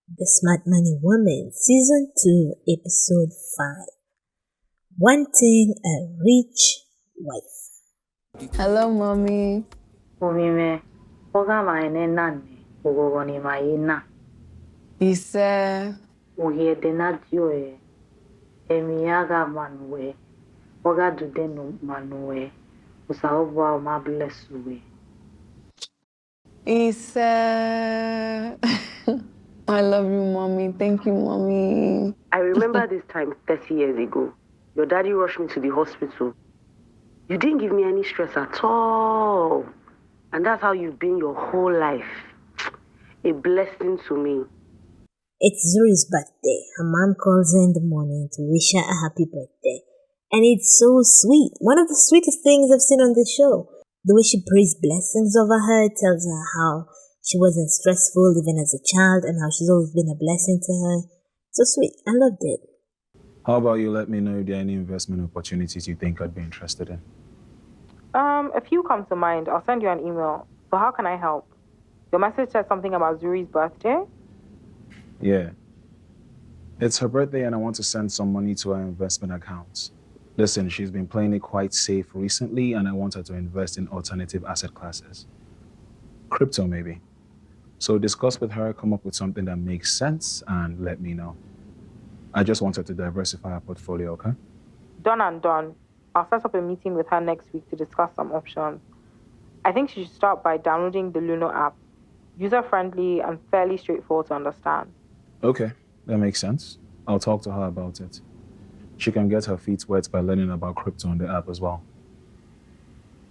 The Smart Money Woman, Season 2, Episode 5. Wanting a Rich Wife. Hello, Mommy. Umime, oga maene nani, ugogoni maina. Ise. Uye denadioe, emiyaga manwe, oga dudenu manwe, usaobwa ma blessuwe. Ise. I love you, Mommy. Thank you, Mommy. I remember this time 30 years ago. Your daddy rushed me to the hospital. You didn't give me any stress at all. And that's how you've been your whole life. A blessing to me. It's Zuri's birthday. Her mom calls her in the morning to wish her a happy birthday. And it's so sweet. One of the sweetest things I've seen on the show. The way she prays blessings over her, tells her how she wasn't stressful even as a child and how she's always been a blessing to her. So sweet. I loved it. How about you let me know if there are any investment opportunities you think I'd be interested in? A few come to mind. I'll send you an email. So how can I help? Your message said something about Zuri's birthday? Yeah. It's her birthday and I want to send some money to her investment accounts. Listen, she's been playing it quite safe recently and I want her to invest in alternative asset classes. Crypto, maybe. So discuss with her, come up with something that makes sense and let me know. I just want her to diversify her portfolio, okay? Done and done. I'll set up a meeting with her next week to discuss some options. I think she should start by downloading the Luno app. User-friendly and fairly straightforward to understand. Okay, that makes sense. I'll talk to her about it. She can get her feet wet by learning about crypto on the app as well.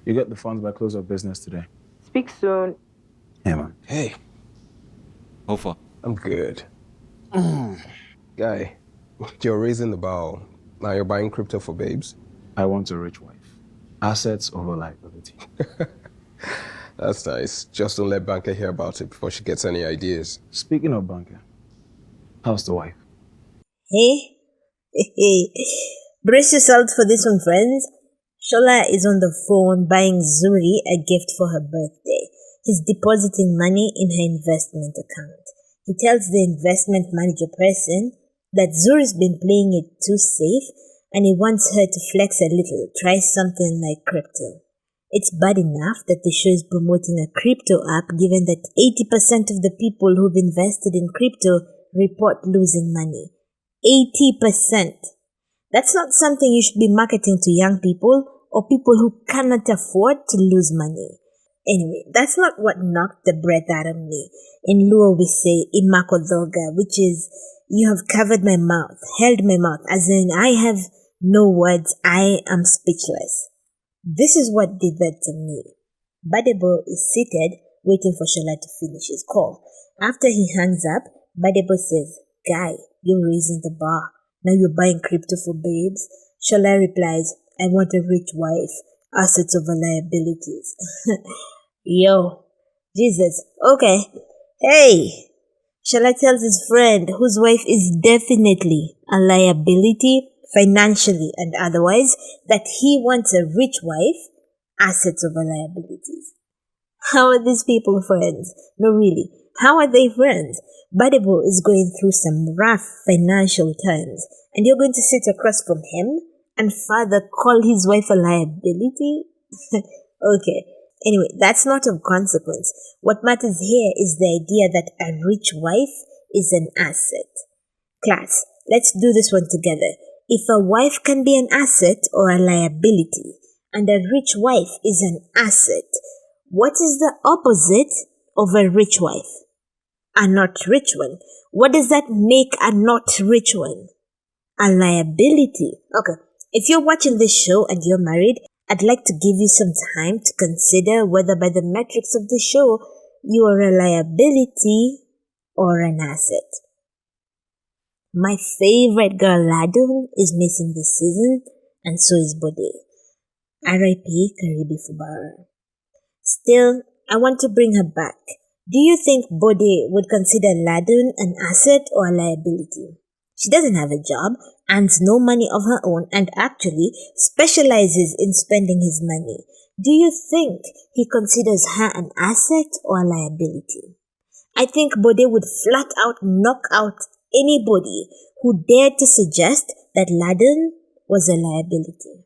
You get the funds by close of business today. Speak soon. Hey, man. Hey. How far? I'm good. Guy, you're raising the bar. Now you're buying crypto for babes? I want a rich wife. Assets over liability. That's nice. Just don't let Banker hear about it before she gets any ideas. Speaking of Banker, how's the wife? Hey? Brace yourselves for this one, friends. Tsola is on the phone buying Zuri a gift for her birthday. He's depositing money in her investment account. He tells the investment manager person that Zuri's been playing it too safe and he wants her to flex a little, try something like crypto. It's bad enough that the show is promoting a crypto app given that 80% of the people who've invested in crypto report losing money. 80%. That's not something you should be marketing to young people or people who cannot afford to lose money. Anyway, that's not what knocked the breath out of me. In Luo we say imakodoga, which is you have covered my mouth, held my mouth, as in I have no words, I am speechless. This is what did that to me. Gbadegbo is seated waiting for Tsola to finish his call. After he hangs up, Gbadegbo says, "Guy, you're raising the bar. Now you're buying crypto for babes." Tsola replies, "I want a rich wife. Assets over liabilities." Yo, Jesus. Okay. Hey. Tsola tells his friend, whose wife is definitely a liability, financially and otherwise, that he wants a rich wife, assets over liabilities. How are these people friends? No, really. How are they friends? Gbadegbo is going through some rough financial times, and you're going to sit across from him and father call his wife a liability? Okay. Anyway, that's not of consequence. What matters here is the idea that a rich wife is an asset. Class, let's do this one together. If a wife can be an asset or a liability, and a rich wife is an asset, what is the opposite of a rich wife? A not rich one. What does that make a not rich one? A liability. Okay, if you're watching this show and you're married, I'd like to give you some time to consider whether by the metrics of the show, you are a liability or an asset. My favorite girl Ladun is missing this season, and so is Bode. R.I.P. Karibi Fubara. Still, I want to bring her back. Do you think Bode would consider Ladun an asset or a liability? She doesn't have a job, earns no money of her own, and actually specializes in spending his money. Do you think he considers her an asset or a liability? I think Bode would flat out knock out anybody who dared to suggest that Laden was a liability.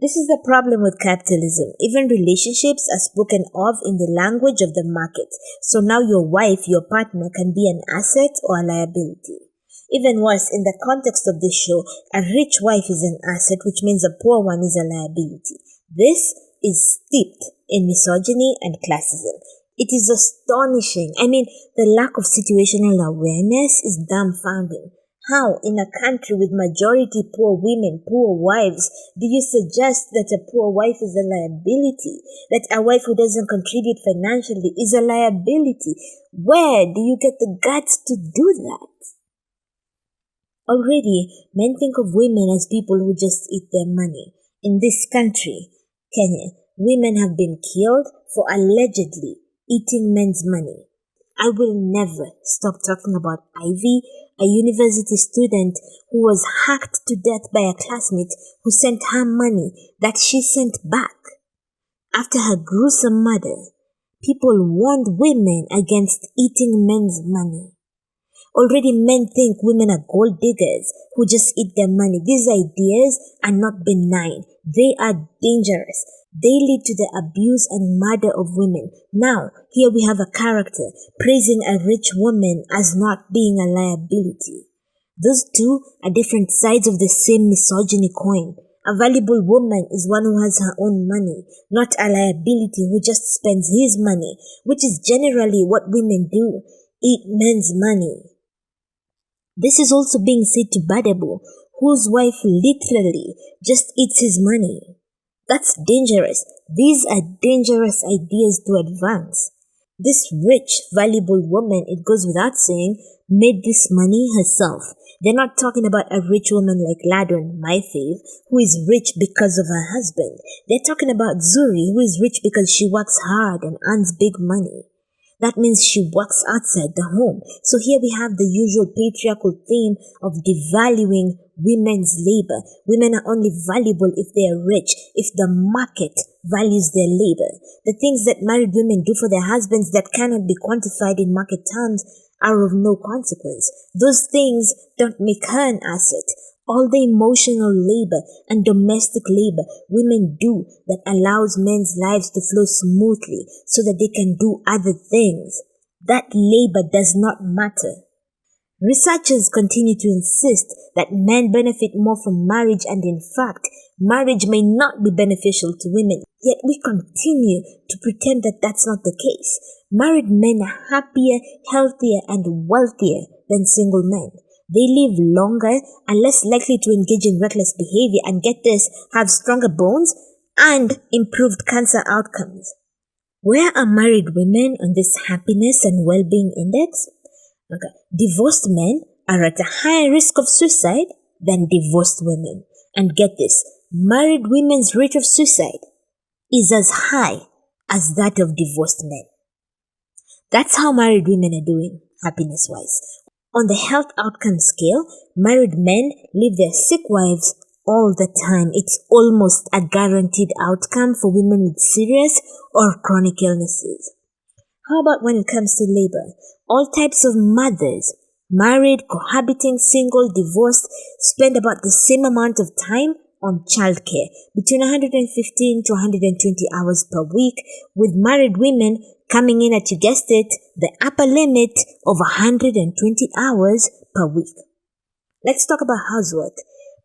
This is the problem with capitalism. Even relationships are spoken of in the language of the market. So now your wife, your partner, can be an asset or a liability. Even worse, in the context of this show, a rich wife is an asset, which means a poor one is a liability. This is steeped in misogyny and classism. It is astonishing. The lack of situational awareness is dumbfounding. How, in a country with majority poor women, poor wives, do you suggest that a poor wife is a liability? That a wife who doesn't contribute financially is a liability? Where do you get the guts to do that? Already, men think of women as people who just eat their money. In this country, Kenya, women have been killed for allegedly eating men's money. I will never stop talking about Ivy, a university student who was hacked to death by a classmate who sent her money that she sent back. After her gruesome murder, people warned women against eating men's money. Already men think women are gold diggers who just eat their money. These ideas are not benign. They are dangerous. They lead to the abuse and murder of women. Now, here we have a character praising a rich woman as not being a liability. Those two are different sides of the same misogyny coin. A valuable woman is one who has her own money, not a liability who just spends his money, which is generally what women do, eat men's money. This is also being said to Gbadegbo, whose wife literally just eats his money. That's dangerous. These are dangerous ideas to advance. This rich, valuable woman, it goes without saying, made this money herself. They're not talking about a rich woman like Ladon, my fave, who is rich because of her husband. They're talking about Zuri, who is rich because she works hard and earns big money. That means she works outside the home. So here we have the usual patriarchal theme of devaluing women's labor. Women are only valuable if they are rich, if the market values their labor. The things that married women do for their husbands that cannot be quantified in market terms are of no consequence. Those things don't make her an asset. All the emotional labor and domestic labor women do that allows men's lives to flow smoothly so that they can do other things, that labor does not matter. Researchers continue to insist that men benefit more from marriage, and in fact, marriage may not be beneficial to women, yet we continue to pretend that that's not the case. Married men are happier, healthier, and wealthier than single men. They live longer and less likely to engage in reckless behavior, and get this, have stronger bones and improved cancer outcomes. Where are married women on this happiness and well-being index? Divorced men are at a higher risk of suicide than divorced women. And get this, married women's rate of suicide is as high as that of divorced men. That's how married women are doing, happiness-wise. On the health outcome scale, married men leave their sick wives all the time. It's almost a guaranteed outcome for women with serious or chronic illnesses. How about when it comes to labor? All types of mothers, married, cohabiting, single, divorced, spend about the same amount of time on childcare, between 115 to 120 hours per week, with married women coming in at, you guessed it, the upper limit of 120 hours per week. Let's talk about housework.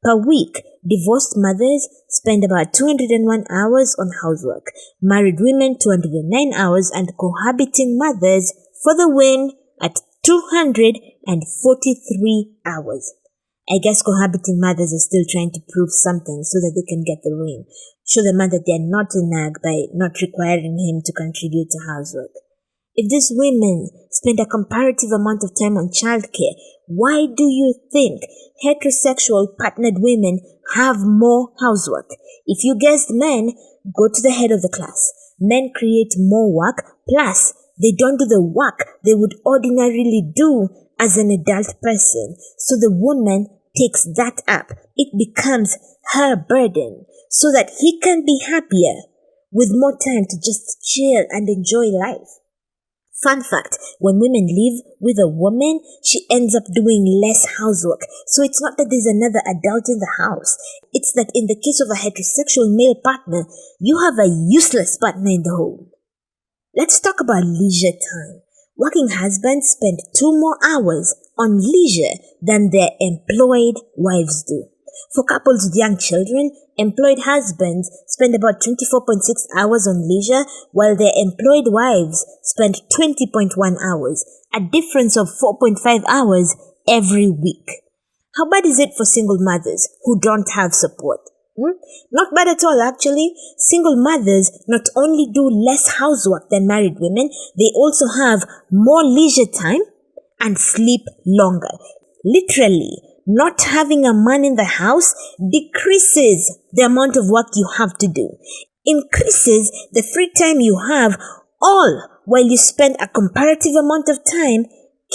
Per week, divorced mothers spend about 201 hours on housework, married women 209 hours, and cohabiting mothers for the win at 243 hours. I guess cohabiting mothers are still trying to prove something so that they can get the ring. Show the man that they are not a nag by not requiring him to contribute to housework. If these women spend a comparative amount of time on childcare, why do you think heterosexual partnered women have more housework? If you guessed men, go to the head of the class. Men create more work, plus they don't do the work they would ordinarily do as an adult person. So the woman takes that up. It becomes her burden so that he can be happier with more time to just chill and enjoy life. Fun fact, when women live with a woman, she ends up doing less housework. So it's not that there's another adult in the house. It's that in the case of a heterosexual male partner, you have a useless partner in the home. Let's talk about leisure time. Working husbands spend 2 more hours on leisure than their employed wives do. For couples with young children, employed husbands spend about 24.6 hours on leisure, while their employed wives spend 20.1 hours, a difference of 4.5 hours every week. How bad is it for single mothers who don't have support? Not bad at all, actually. Single mothers not only do less housework than married women, they also have more leisure time and sleep longer. Literally, not having a man in the house decreases the amount of work you have to do, increases the free time you have, all while you spend a comparative amount of time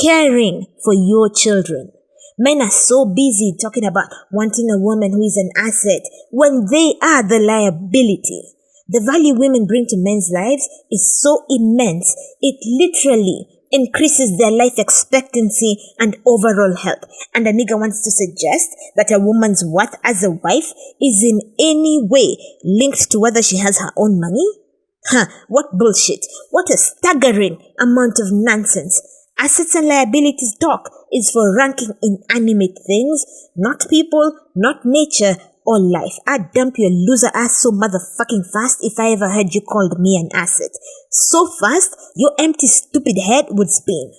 caring for your children. Men are so busy talking about wanting a woman who is an asset when they are the liability. The value women bring to men's lives is so immense, it literally increases their life expectancy and overall health. And a nigga wants to suggest that a woman's worth as a wife is in any way linked to whether she has her own money? What bullshit. What a staggering amount of nonsense. Assets and liabilities talk is for ranking inanimate things, not people, not nature, or life. I'd dump your loser ass so motherfucking fast if I ever heard you called me an asset. So fast, your empty stupid head would spin.